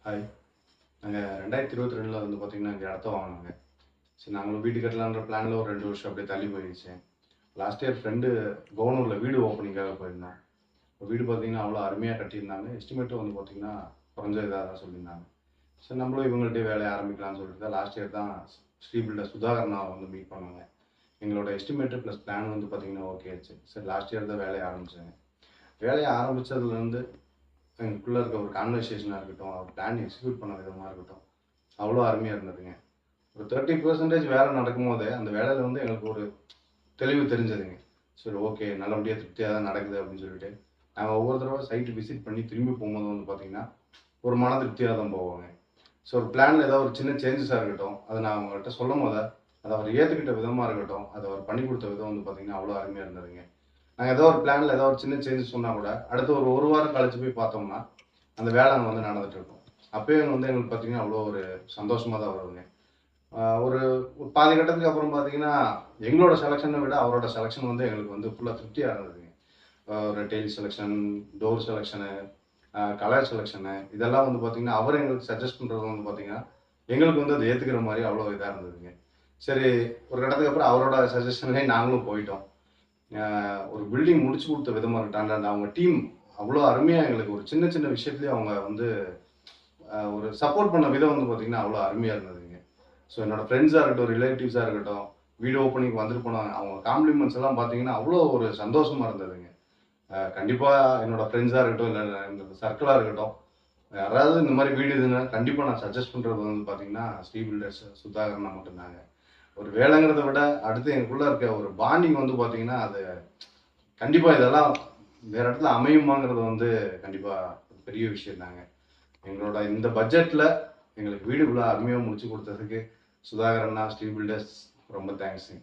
Hi. நாங்கள் 2022 வந்து பார்த்தீங்கன்னா இங்கே இடத்த வாங்கினாங்க. சரி, நாங்களும் வீடு கட்டலான்ற பிளானில் ஒரு 2 வருஷம் அப்படியே தள்ளி போயிடுச்சு. லாஸ்ட் இயர் ஃப்ரெண்டு கோவனூரில் வீடு ஓப்பனிங்காக போயிருந்தோம். வீடு பார்த்தீங்கன்னா அவ்வளோ அருமையாக கட்டியிருந்தாங்க. எஸ்டிமேட்டும் வந்து பார்த்தீங்கன்னா குறைஞ்ச இதாக தான் சொல்லியிருந்தாங்க. சரி, நம்மளும் இவங்கள்ட்டே வேலையை ஆரம்பிக்கலாம்னு சொல்லிட்டு தான் லாஸ்ட் இயர் தான் ஸ்ரீ பில்டர் சுதாகரனாவை வந்து மீட் பண்ணாங்க. எங்களோட எஸ்டிமேட்டு ப்ளஸ் பிளான் வந்து பார்த்தீங்கன்னா ஓகே ஆச்சு. சரி, லாஸ்ட் இயர் தான் வேலையை ஆரம்பித்தாங்க. வேலையை ஆரம்பித்ததுலேருந்து எங்களுக்குள்ளே இருக்க ஒரு கான்வர்சேஷனாக இருக்கட்டும், அவர் பிளான் எக்ஸிக்யூட் பண்ண விதமாக இருக்கட்டும், அவ்வளோ அருமையாக இருந்ததுங்க. ஒரு 30% வேலை நடக்கும்போதே அந்த வேலையில் வந்து எங்களுக்கு ஒரு தெளிவு தெரிஞ்சதுங்க. சரி, ஓகே, நல்லபடியாக திருப்தியாக தான் நடக்குது அப்படின்னு சொல்லிட்டு நாங்கள் ஒவ்வொரு தடவை சைட்டு விசிட் பண்ணி திரும்பி போகும்போது வந்து பார்த்திங்கன்னா ஒரு மன திருப்தியாக தான் போவாங்க. ஸோ ஒரு பிளானில் ஏதாவது ஒரு சின்ன சேஞ்சஸாக இருக்கட்டும், அதை நான் அவங்கள்ட்ட சொல்லும் போது அதை அவர் ஏற்றுக்கிட்ட விதமாக இருக்கட்டும், அதை அவர் பண்ணி கொடுத்த விதம் வந்து பார்த்திங்கன்னா அவ்வளோ அருமையாக இருந்ததுங்க. நாங்கள் ஏதோ ஒரு பிளானில் ஏதோ ஒரு சின்ன சேஞ்சஸ் சொன்னால் கூட அடுத்து ஒரு வாரம் கழிச்சு போய் பார்த்தோம்னா அந்த வேலை அங்கே வந்து நடந்துட்டு இருக்கும். அப்பயே வந்து எங்களுக்கு பார்த்தீங்கன்னா அவ்வளோ ஒரு சந்தோஷமாக தான் வருதுங்க. ஒரு பாதி கட்டத்துக்கு அப்புறம் பார்த்தீங்கன்னா எங்களோட செலெக்ஷனை விட அவரோட செலெக்ஷன் வந்து எங்களுக்கு வந்து ஃபுல்லாக திருப்தியாக இருந்ததுங்க. ஒரு tail selection, door selection, colour selection, இதெல்லாம் வந்து பார்த்தீங்கன்னா அவர் எங்களுக்கு சஜஸ்ட் பண்ணுறது வந்து பார்த்தீங்கன்னா எங்களுக்கு வந்து அதை ஏற்றுக்கிற மாதிரி அவ்வளோ இதாக இருந்ததுங்க. சரி, ஒரு கட்டத்துக்கு அப்புறம் அவரோட சஜஷன்லேயே நாங்களும் போயிட்டோம். ஒரு பில்டிங் முடிச்சு கொடுத்த விதமாக இருக்கட்டும், அந்த அவங்க டீம் அவ்வளோ அருமையாக எங்களுக்கு ஒரு சின்ன சின்ன விஷயத்துலேயே அவங்க வந்து ஒரு சப்போர்ட் பண்ண விதம் வந்து பார்த்தீங்கன்னா அவ்வளோ அருமையாக இருந்ததுங்க. ஸோ என்னோட ஃப்ரெண்ட்ஸாக இருக்கட்டும், ரிலேட்டிவ்ஸாக இருக்கட்டும், வீடு ஓப்பனிங் வந்துட்டு போனாங்க, அவங்க காம்ப்ளிமெண்ட்ஸ் எல்லாம் பார்த்தீங்கன்னா அவ்வளோ ஒரு சந்தோஷமாக இருந்ததுங்க. கண்டிப்பாக என்னோட ஃப்ரெண்ட்ஸாக இருக்கட்டும், இல்லை இந்த சர்க்கிளாக இருக்கட்டும், யாராவது இந்த மாதிரி வீடு இதுன்னா கண்டிப்பாக நான் சஜஸ்ட் பண்ணுறது வந்து பார்த்தீங்கன்னா ஸ்ரீ பில்டர்ஸ் சுதாகரனா மட்டும்தாங்க. ஒரு வேலைங்கிறத விட அடுத்து எனக்குள்ளே இருக்க ஒரு பாண்டிங் வந்து பார்த்தீங்கன்னா அது கண்டிப்பாக இதெல்லாம் வேற இடத்துல அமையுமாங்கிறது வந்து கண்டிப்பாக பெரிய விஷயம் தாங்க. எங்களோட இந்த பட்ஜெட்டில் எங்களுக்கு வீடு இவ்வளோ அருமையாக முடிச்சு கொடுத்ததுக்கு சுதாகரண்ணா, ஸ்ரீ பில்டர்ஸ் ரொம்ப தேங்க்ஸுங்க.